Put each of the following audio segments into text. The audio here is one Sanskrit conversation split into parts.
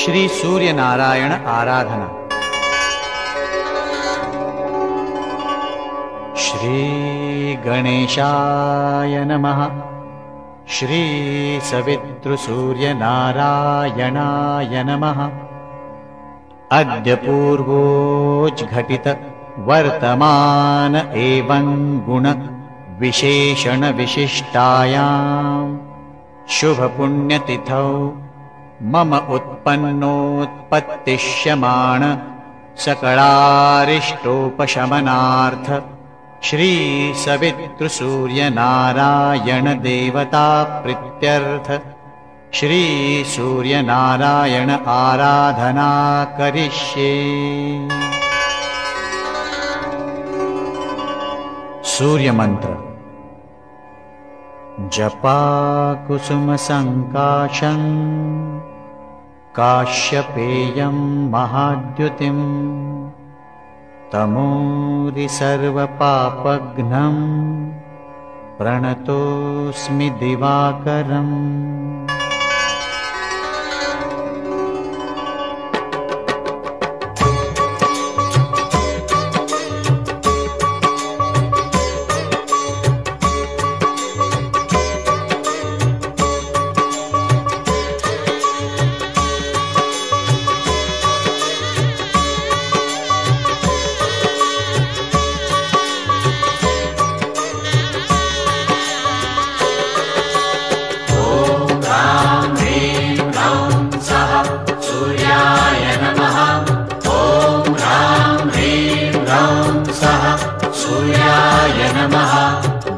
श्री सूर्यनारायण आराधना। श्री गणेशाय नमः। श्री सवितृसूर्यनारायणाय नमः। अद्य पूर्वोज्घटित वर्तमान एवं गुण विशेषण विशिष्टायां शुभ पुण्यतिथौ मम उत्पन्नोत्पत्तिष्यमाण सकलारिष्टोपशमनार्थ श्री सवितृसूर्यनारायण देवता प्रीत्यर्थ श्री सूर्यनारायण आराधना करिष्ये। सूर्य मंत्र। जपा कुसुम संकाशं काश्यपेयं महाद्युतिं तमोरि सर्वपापघ्नं प्रणतोऽस्मि दिवाकरम्।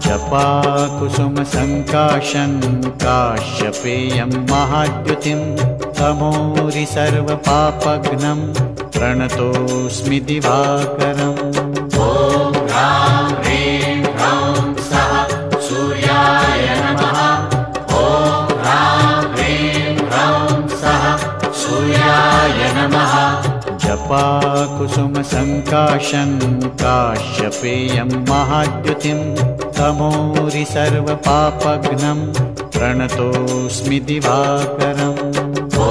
जपा कुसुम संकाशं काश्यपेयं महाद्युतिं तमोरि सर्वपापघ्नं प्रणतोऽस्मि दिवाकरम्। ॐ ह्रां ह्रीं ह्रौं सः सूर्याय नमः। ॐ ह्रां ह्रीं ह्रौं सः सूर्याय नमः। जपा कुसुम संकाशं काश्यपेयं महाद्युतिं तमोरि सर्वपापघ्नं प्रणतोऽस्मि दिवाकरम्। ॐ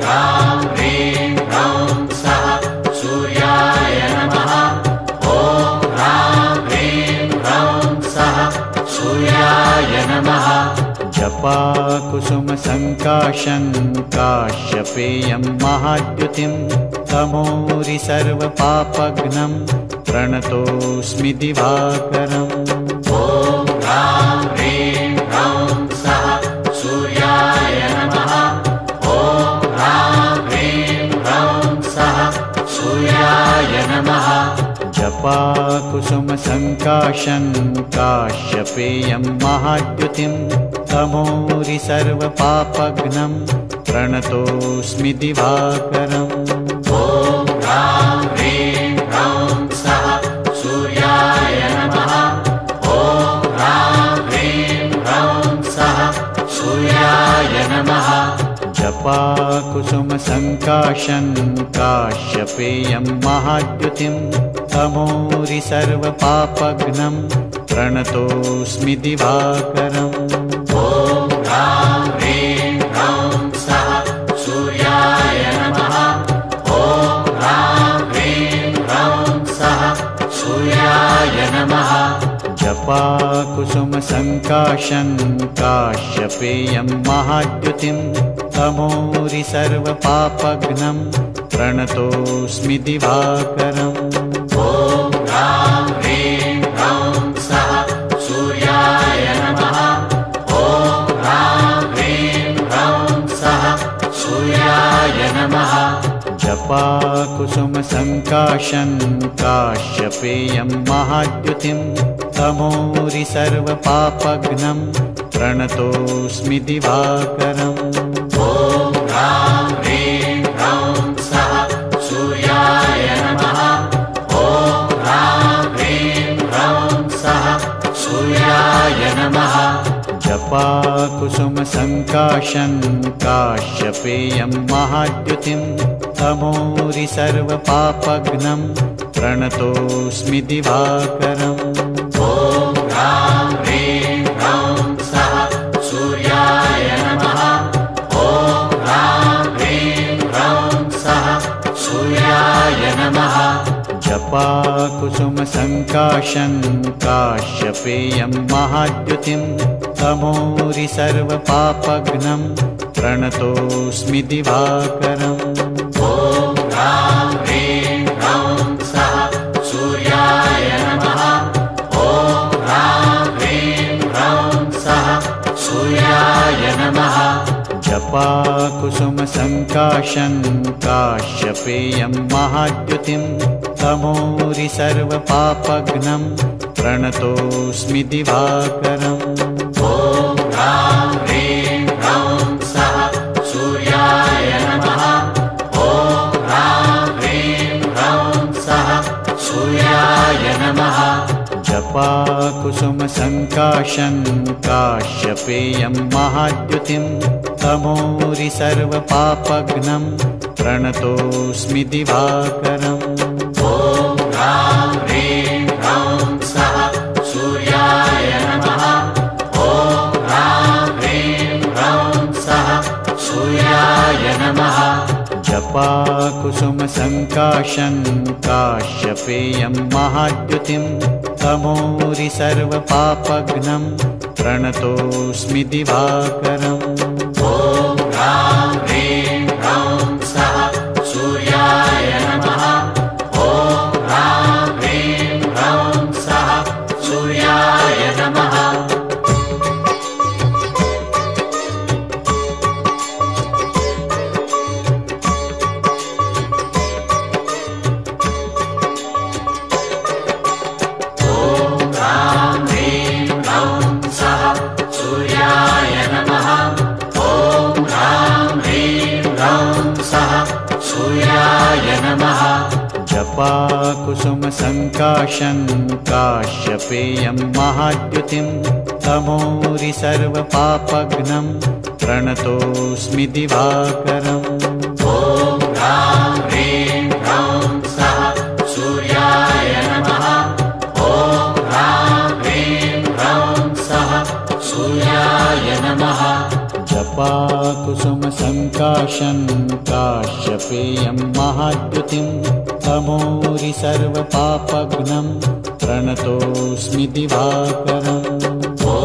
ह्रां ह्रीं ह्रौं सः सूर्याय नमः। ॐ ह्रां ह्रीं ह्रौं सः सूर्याय नमः। जपा कुसुम संकाशं काश्यपेयं महाद्युतिं तमोरि सर्वपापघ्नं प्रणतोऽस्मि दिवाकरम्। ॐ ह्रां ह्रीं ह्रौं सः सूर्याय नमः। ॐ ह्रां ह्रीं ह्रौं सः सूर्याय नमः। जपा कुसुम संकाशं काश्यपेयं महाद्युतिं तमोरि सर्वपापघ्नं प्रणतोऽस्मि दिवाकरम्। ॐ ह्रां ह्रीं ह्रौं सः सूर्याय नमः। ॐ ह्रां ह्रीं ह्रौं सः सूर्याय नमः। जपा कुसुम संकाशं काश्यपेयं महाद्युतिं तमोरि सर्वपापघ्नं प्रणतोऽस्मि दिवाकरम्। ॐ ह्रां ह्रीं ह्रौं सः सूर्याय नमः। ॐ ह्रां ह्रीं ह्रौं सः सूर्याय नमः। जपा कुसुम संकाशं काश्यपेयं महाद्युतिं तमोरि सर्वपापघ्नं प्रणतोऽस्मि दिवाकरम्। ॐ ह्रां ह्रीं ह्रौं सः सूर्याय नमः। ॐ ह्रां ह्रीं ह्रौं सः सूर्याय नमः। जपा कुसुम संकाशं काश्यपेयं महाद्युतिं तमोरि सर्वपापघ्नं प्रणतोऽस्मि दिवाकरम्। ॐ ह्रां ह्रीं ह्रौं सः सूर्याय नमः। ॐ ह्रां ह्रीं ह्रौं सः सूर्याय नमः। जपा कुसुम संकाशं काश्यपेयं महाद्युतिं तमोरि सर्वपापघ्नं प्रणतोऽस्मि दिवाकरम्। ॐ ह्रां ह्रीं ह्रौं सः सूर्याय नमः। ॐ ह्रां ह्रीं ह्रौं जपाकुसुमसङ्काशं काश्यपेयं महाद्युतिं तमोरि सर्वपापघ्नं प्रणतोऽस्मि दिवाकरम्। ॐ ह्रां ह्रीं ह्रौं सः सूर्याय नमः। ॐ ह्रां ह्रीं ह्रौं सः सूर्याय नमः। जपाकुसुमसङ्काशं काश्यपेयं महाद्युतिं तमोरि सर्वपापघ्नं प्रणतोऽस्मि दिवाकरम्। ॐ ह्रां ह्रीं ह्रौं सः सूर्याय नमः। ॐ ह्रां ह्रीं ह्रौं सः सूर्याय नमः। जपाकुसुमसङ्काशं काश्यपेयं महाद्युतिं तमोरि सर्वपापघ्नं प्रणतोऽस्मि दिवाकरम्। ॐ ह्रां ह्रीं ह्रौं सः सूर्याय नमः। ॐ ह्रां ह्रीं ह्रौं सः सूर्याय नमः। जपाकुसुमसङ्काशं काश्यपेयं महाद्युतिं तमोरि सर्वपापघ्नं प्रणतोऽस्मि दिवाकरम्। ॐ ह्रां ह्रीं ह्रौं सः सूर्याय नमः। ॐ ह्रां ह्रीं ह्रौं सः सूर्याय नमः। जपाकुसुमसङ्काशं काश्यपेयं महाद्युतिं तमोरि सर्वपापघ्नं प्रणतोऽस्मि दिवाकरम्। ॐ ह्रां ह्रीं ह्रौं सः सूर्याय नमः। ॐ ह्रां ह्रीं ह्रौं सः सूर्याय नमः। जपाकुसुमसङ्काशं काश्यपेयं महाद्युतिं तमोरि सर्वपापघ्नं प्रणतोऽस्मि दिवाकरम्। ॐ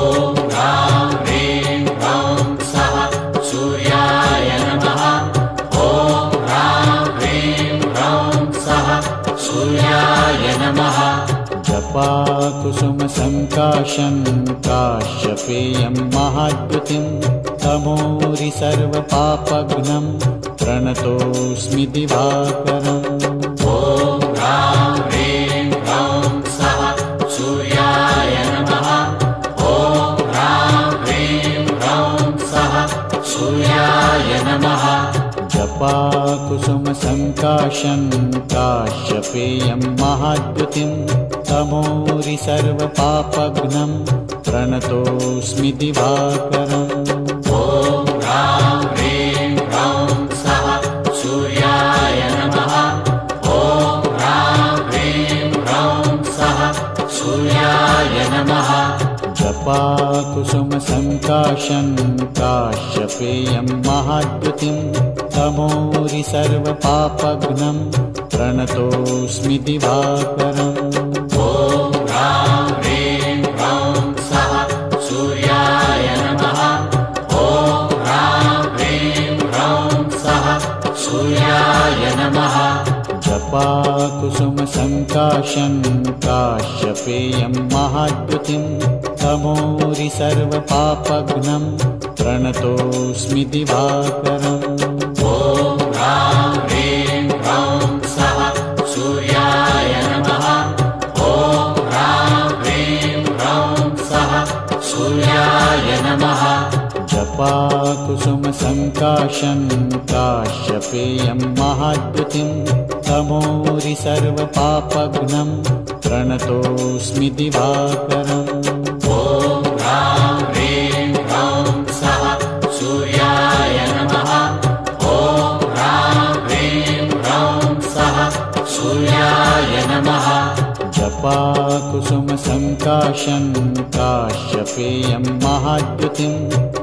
ह्रां ह्रीं ह्रौं सः सूर्याय नमः। ॐ ह्रां ह्रीं ह्रौं सः सूर्याय नमः। जपाकुसुमसङ्काशं काश्यपेयं महाद्युतिं तमोरि सर्वपापघ्नं प्रणतोऽस्मि दिवाकरम्। ॐ ह्रां ह्रीं ह्रौं सः सूर्याय नमः। ॐ ह्रां ह्रीं ह्रौं सः सूर्याय नमः। जपाकुसुमसङ्काशं काश्यपेयं महाद्युतिं तमोरि सर्वपापघ्नं प्रणतोऽस्मि दिवाकरम्। ॐ ह्रां ह्रीं ह्रौं सः सूर्याय नमः। ॐ ह्रां ह्रीं ह्रौं सः सूर्याय नमः। जपाकुसुमसङ्काशं काश्यपेयं महाद्युतिं तमोरि सर्वपापघ्नं प्रणतोऽस्मि दिवाकरम्। ॐ ह्रां ह्रीं ह्रौं सः सूर्याय नमः। ॐ ह्रां ह्रीं ह्रौं सः सूर्याय नमः। जपाकुसुमसङ्काशं काश्यपेयं महाद्युतिं तमोरि सर्वपापघ्नं प्रणतोऽस्मि दिवाकरम्। ॐ ह्रां ह्रीं ह्रौं सः सूर्याय नमः। ॐ ह्रां ह्रीं ह्रौं सः सूर्याय नमः। जपाकुसुमसङ्काशं काश्यपेयं महाद्युतिं तमोरि सर्वपापघ्नं प्रणतोऽस्मि दिवाकरम्। ॐ ह्रां ह्रीं ह्रौं सः सूर्याय नमः। ॐ ह्रां ह्रीं ह्रौं सः सूर्याय नमः। जपाकुसुमसङ्काशं काश्यपेयं महाद्युतिं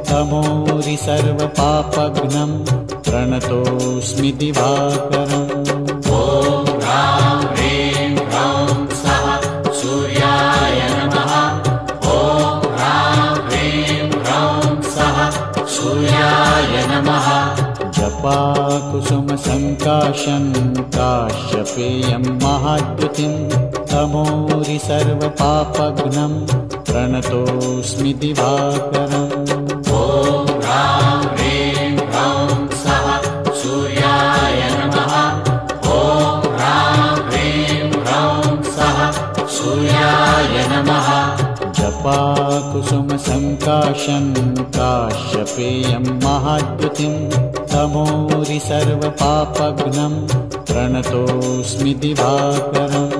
तमोरि सर्वपापघ्नं प्रणतोऽस्मि दिवाकरम्। ॐ ह्रां ह्रीं ह्रौं सः जपाकुसुमसङ्काशं काश्यपेयं महाद्युतिं तमोरि सर्वपापघ्नं प्रणतोऽस्मि दिवाकरम्। ॐ ह्रां ह्रीं ह्रौं सः सूर्याय नमः। ॐ ह्रां ह्रीं ह्रौं सः सूर्याय नमः। जपाकुसुमसङ्काशं काश्यपेयं महाद्युतिं तमोरि सर्वपापघ्नं प्रणतोऽस्मि दिवाकरम्।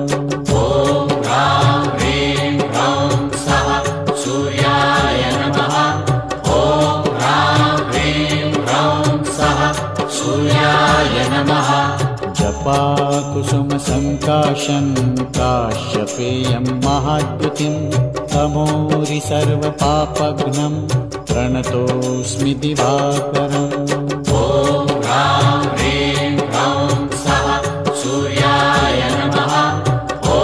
ॐ ह्रां ह्रीं ह्रौं सः सूर्याय नमः। ॐ ह्रां ह्रीं ह्रौं सः सूर्याय नमः। जपाकुसुमसङ्काशं काश्यपेयं महाद्युतिं तमोरि सर्वपापघ्नं प्रणतोऽस्मि दिवाकरम्। ॐ ह्रां ह्रीं ह्रौं सः सूर्याय नमः। ॐ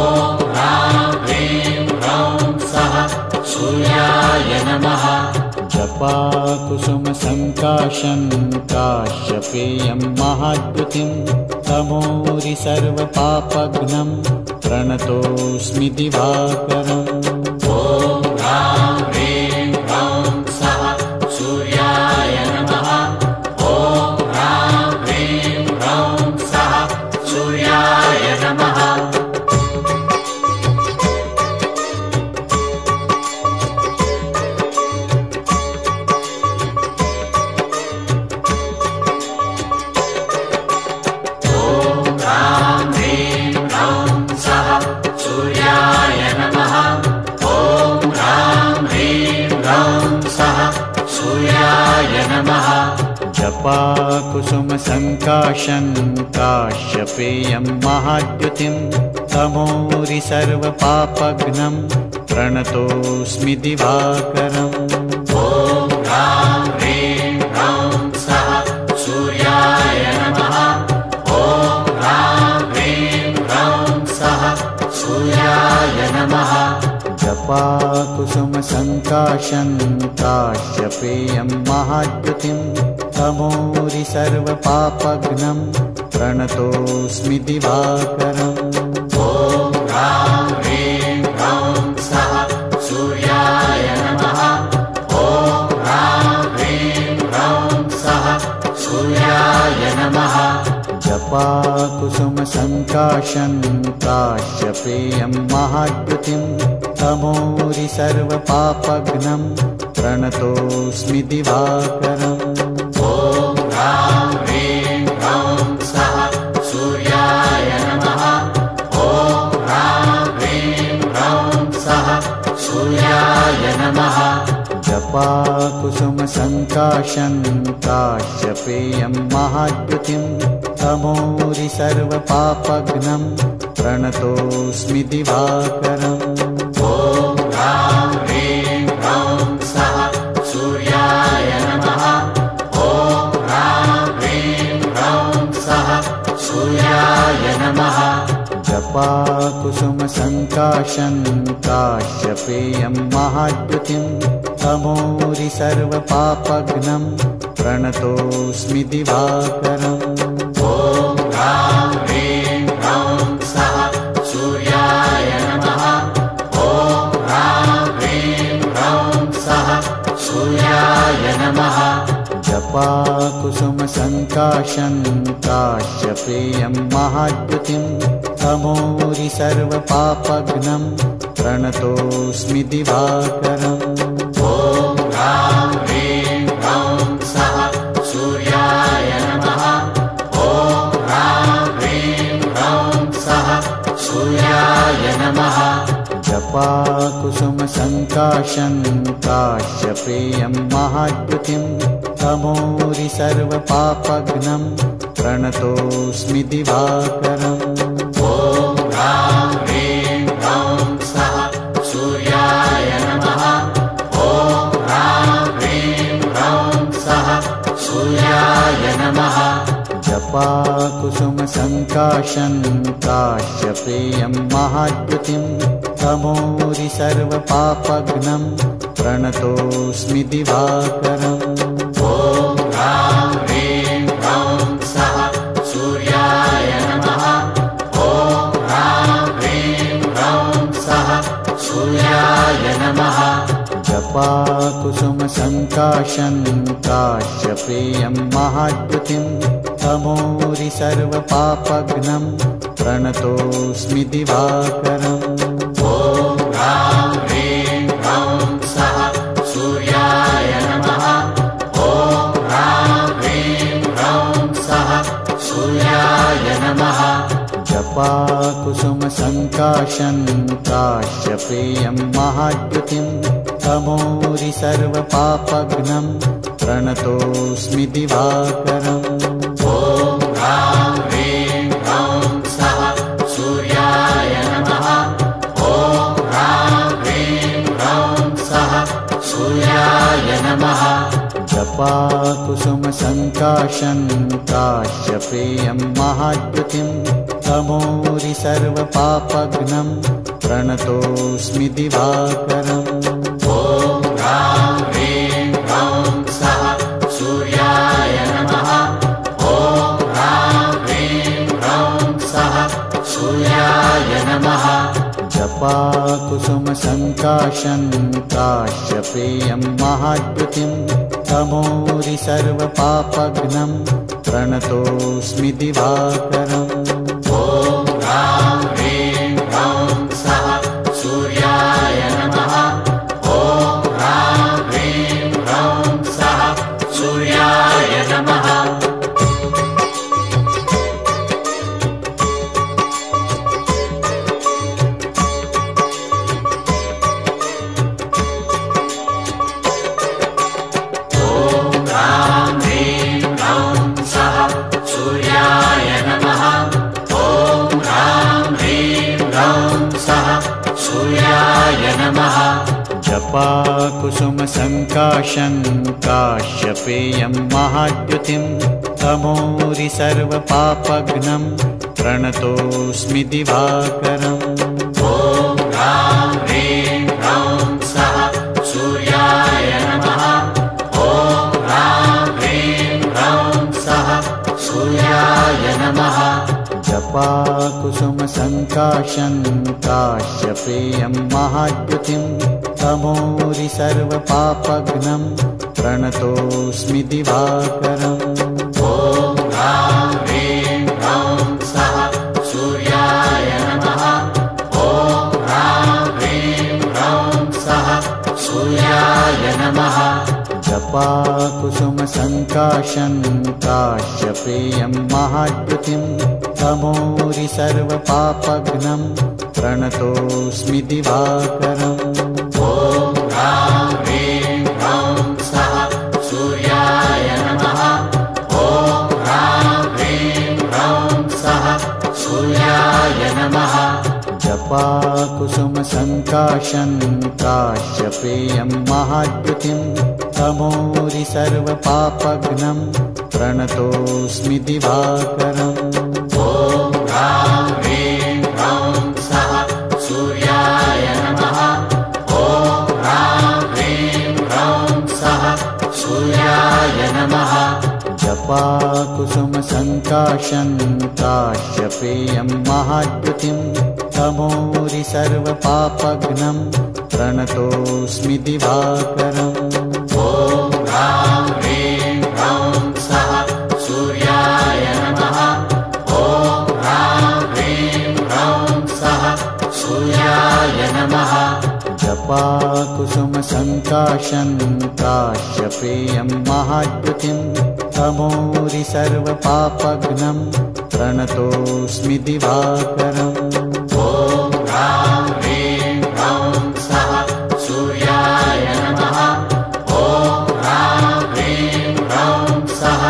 ह्रां ह्रीं ह्रौं सः सूर्याय नमः। जपाकुसुमसङ्काशं काश्यपेयं महाद्युतिं तमोरि सर्वपापघ्नं प्रणतोऽस्मि दिवाकरम्। ॐ ह्रां ह्रीं ह्रौं सः सूर्याय नमः। ॐ ह्रां ह्रीं ह्रौं सः सूर्याय नमः। जपाकुसुमसङ्काशं काश्यपेयं महाद्युतिं तमोरि सर्वपापघ्नं प्रणतोऽस्मि दिवाकरम्। ॐ ह्रां ह्रीं ह्रौं सः सूर्याय नमः। ॐ ह्रां ह्रीं ह्रौं सः सूर्याय नमः। जपाकुसुमसङ्काशं काश्यपेयं महाद्युतिं तमोरि सर्वपापघ्नं प्रणतोऽस्मि दिवाकरम्। ॐ ह्रां ह्रीं ह्रौं सः सूर्याय नमः। ॐ ह्रां ह्रीं ह्रौं सः सूर्याय नमः। जपाकुसुमसङ्काशं काश्यपेयं महाद्युतिं तमोरि सर्वपापघ्नं प्रणतोऽस्मि दिवाकरम्। ॐ ह्रां ह्रीं ह्रौं सः सूर्याय नमः। ॐ ह्रां ह्रीं ह्रौं सः सूर्याय नमः। जपाकुसुमसङ्काशं काश्यपेयं महाद्युतिं तमोरि सर्वपापघ्नं प्रणतोऽस्मि दिवाकरम्। ॐ ह्रां ह्रीं ह्रौं सः सूर्याय नमः। ॐ ह्रां ह्रीं ह्रौं सः सूर्याय नमः। जपाकुसुमसङ्काशं काश्यपेयं महाद्युतिं तमोरि सर्वपापघ्नं प्रणतोऽस्मि दिवाकरम्। ॐ ह्रां ह्रीं ह्रौं सः सूर्याय नमः। ॐ ह्रां ह्रीं ह्रौं सः सूर्याय नमः। जपाकुसुमसङ्काशं काश्यपेयं महाद्युतिं तमोरि सर्वपापघ्नं प्रणतोऽस्मि दिवाकरम्। ॐ ह्रां ह्रीं ह्रौं सः सूर्याय नमः। ॐ ह्रां ह्रीं ह्रौं सः सूर्याय नमः। जपाकुसुमसङ्काशं काश्यपेयं महाद्युतिं तमोरि सर्वपापघ्नं प्रणतोऽस्मि दिवाकरम्। ॐ ह्रां ह्रीं ह्रौं सः सूर्याय नमः। ॐ ह्रां ह्रीं ह्रौं सः सूर्याय नमः। जपाकुसुमसङ्काशं काश्यपेयं महाद्युतिं तमोरि सर्वपापघ्नं प्रणतोऽस्मि दिवाकरम्। ॐ ह्रां ह्रीं ह्रौं जपाकुसुमसङ्काशं काश्यपेयं महाद्युतिं तमोरि सर्वपापघ्नं प्रणतोऽस्मि दिवाकरम्। ॐ ह्रां ह्रीं ह्रौं सः सूर्याय नमः। ॐ ह्रां ह्रीं ह्रौं सः सूर्याय नमः। जपाकुसुमसङ्काशं काश्यपेयं महाद्युतिं तमोरि सर्वपापघ्नं प्रणतोऽस्मि दिवाकरम्। ॐ ह्रां ह्रीं ह्रौं सः सूर्याय नमः। ॐ ह्रां ह्रीं ह्रौं सः सूर्याय नमः। जपाकुसुमसङ्काशं काश्यपेयं महाद्युतिं तमोरि सर्वपापघ्नं प्रणतोऽस्मि दिवाकरम्। ॐ ह्रां ह्रीं ह्रौं सः सूर्याय नमः। ॐ ह्रां ह्रीं ह्रौं सः सूर्याय नमः। जपाकुसुमसङ्काशं काश्यपेयं महाद्युतिं तमोरि सर्वपापघ्नं प्रणतोऽस्मि दिवाकरम्। ॐ ह्रां ह्रीं ह्रौं सः सूर्याय नमः। ॐ ह्रां ह्रीं ह्रौं सः सूर्याय नमः। सूर्याय नमः। जपाकुसुमसङ्काशं काश्यपेयं महाद्युतिं तमोरि सर्वपापघ्नं प्रणतोऽस्मि दिवाकरम्। ॐ ह्रां ह्रीं ह्रौं सः सूर्याय नमः। ॐ ह्रां ह्रीं ह्रौं सः सूर्याय नमः। जपाकुसुमसङ्काशं काश्यपेयं महाद्युतिं तमोरि सर्वपापघ्नं प्रणतोऽस्मि दिवाकरम्। ॐ ह्रां ह्रीं ह्रौं सः सूर्याय नमः। ॐ ह्रां ह्रीं ह्रौं सः सूर्याय नमः। जपाकुसुमसङ्काशं काश्यपेयं महाद्युतिं तमोरि सर्वपापघ्नं प्रणतोऽस्मि दिवाकरम्। ॐ ह्रां ह्रीं ह्रौं सः सूर्याय नमः। ॐ ह्रां ह्रीं ह्रौं सः सूर्याय नमः। जपाकुसुमसङ्काशं काश्यपेयं महाद्युतिं तमोरि सर्वपापघ्नं प्रणतोऽस्मि दिवाकरम्। ॐ ह्रां ह्रीं ह्रौं सः सूर्याय नमः। ॐ ह्रां ह्रीं ह्रौं सः सूर्याय नमः। जपाकुसुमसङ्काशं काश्यपेयं महाद्युतिं तमोरि सर्वपापघ्नं प्रणतोऽस्मि दिवाकरम्। ॐ ह्रां ह्रीं ह्रौं सः सूर्याय नमः। ॐ ह्रां ह्रीं ह्रौं सः सूर्याय नमः। जपाकुसुमसङ्काशं काश्यपेयं महाद्युतिं तमोरि सर्वपापघ्नं प्रणतोऽस्मि दिवाकरम्। ॐ ह्रां ह्रीं ह्रौं सः सूर्याय नमः। ॐ ह्रां ह्रीं ह्रौं सः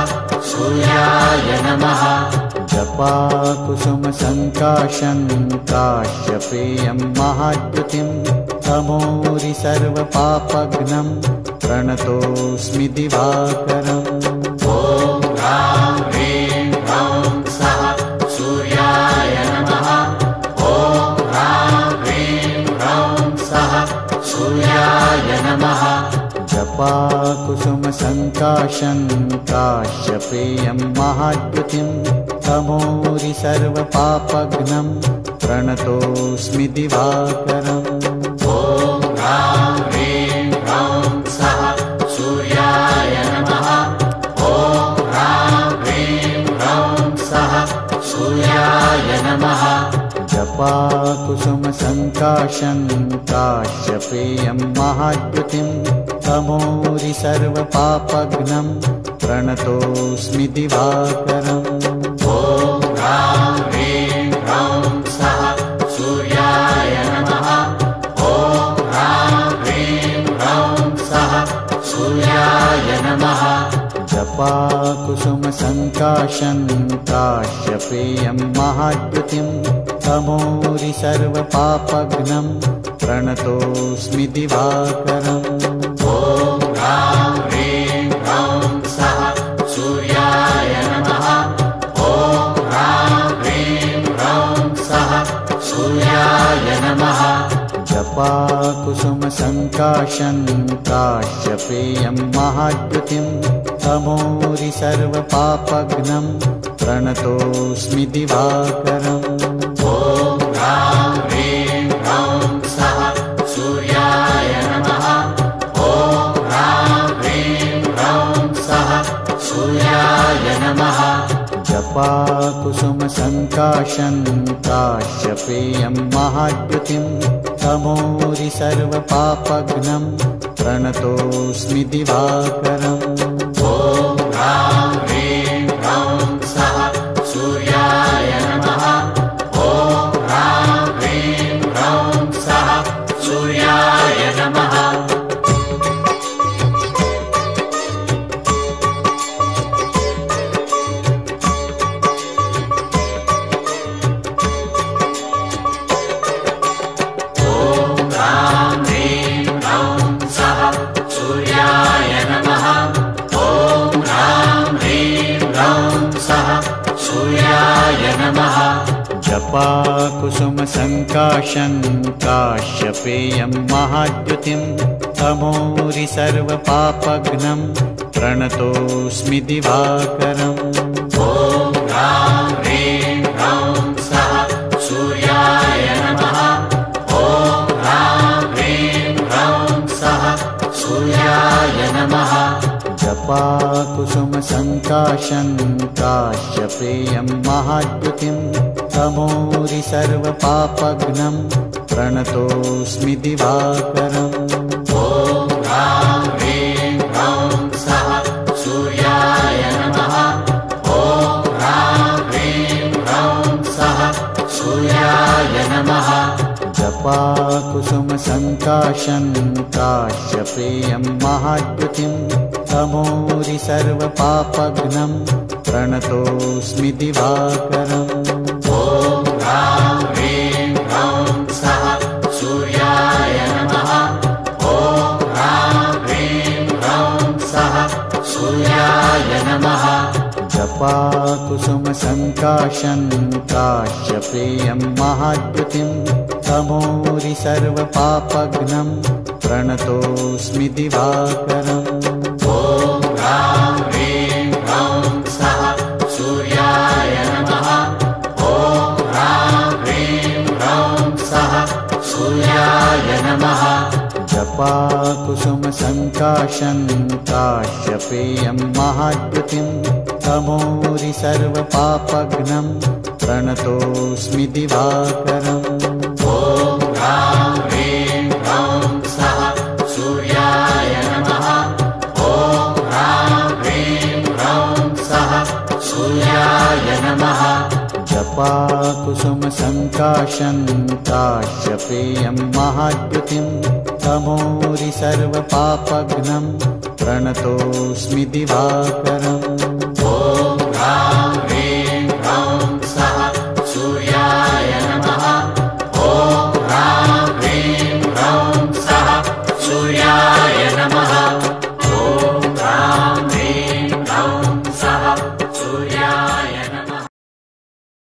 सूर्याय नमः। जपाकुसुमसङ्काशं काश्यपेयं महाद्युतिं तमोरि सर्वपापघ्नं प्रणतोऽस्मि दिवाकरम्। ॐ ह्रां ह्रीं ह्रौं सः सूर्याय नमः। ॐ ह्रां ह्रीं ह्रौं सः सूर्याय नमः। जपाकुसुमसङ्काशं काश्यपेयं महाद्युतिं तमोरि सर्वपापघ्नं प्रणतोऽस्मि दिवाकरम्। ॐ ह्रां ह्रीं ह्रौं जपाकुसुमसङ्काशं काश्यपेयं महाद्युतिं तमोरि सर्वपापघ्नं प्रणतोऽस्मि दिवाकरम्। ॐ ह्रां ह्रीं ह्रौं सः सूर्याय नमः। ॐ ह्रां ह्रीं ह्रौं सः सूर्याय नमः। जपाकुसुमसङ्काशं काश्यपेयं महाद्युतिं तमोरि सर्वपापघ्नं प्रणतोऽस्मि दिवाकरम्। ॐ ह्रां ह्रीं ह्रौं सः सूर्याय नमः। ॐ ह्रां ह्रीं ह्रौं सः सूर्याय नमः। जपाकुसुमसङ्काशं काश्यपेयं महाद्युतिं तमोरि सर्वपापघ्नं प्रणतोऽस्मि दिवाकरम्। ॐ ह्रां ह्रीं ह्रौं सः सूर्याय नमः। ॐ ह्रां ह्रीं ह्रौं सः सूर्याय नमः। जपाकुसुमसङ्काशं काश्यपेयं महाद्युतिं तमोरि सर्वपापघ्नं प्रणतोऽस्मि दिवाकरम्। ॐ ह्रां ह्रीं ह्रौं सः सूर्याय नमः। ॐ ह्रां ह्रीं ह्रौं सः सूर्याय नमः। जपाकुसुमसङ्काशं काश्यपेयं महाद्युतिं तमोरि सर्वपापघ्नं प्रणतोऽस्मि दिवाकरम्। ॐ ह्रां ह्रीं ह्रौं सः सूर्याय नमः। ॐ ह्रां ह्रीं ह्रौं सः सूर्याय नमः। जपाकुसुमसङ्काशं काश्यपेयं महाद्युतिं तमोरि सर्वपापघ्नं प्रणतोऽस्मि दिवाकरम्। ॐ ह्रां ह्रीं ह्रौं सः सूर्याय नमः। ॐ ह्रां ह्रीं ह्रौं सः सूर्याय नमः। जपाकुसुमसङ्काशं काश्यपेयं महाद्युतिं तमोरि सर्वपापघ्नं प्रणतोऽस्मि दिवाकरम्। ॐ ह्रां ह्रीं ह्रौं सः सूर्याय नमः। ॐ ह्रां ह्रीं ह्रौं सः सूर्याय नमः। जपाकुसुमसङ्काशं काश्यपेयं महाद्युतिं तमोरि सर्वपापघ्नं प्रणतोऽस्मि दिवाकरम्। ॐ ह्रां ह्रीं ह्रौं सः सूर्याय नमः। ॐ ह्रां ह्रीं ह्रौं सः सूर्याय नमः। जपाकुसुमसङ्काशं काश्यपेयं महाद्युतिं तमोरि सर्वपापघ्नं प्रणतोऽस्मि दिवाकरम्। ॐ ह्रां ह्रीं ह्रौं सः सूर्याय नमः। ॐ ह्रां ह्रीं ह्रौं सः सूर्याय नमः। जपाकुसुमसङ्काशं काश्यपेयं महाद्युतिं तमोरि सर्वपापघ्नं प्रणतोऽस्मि दिवाकरम्। ॐ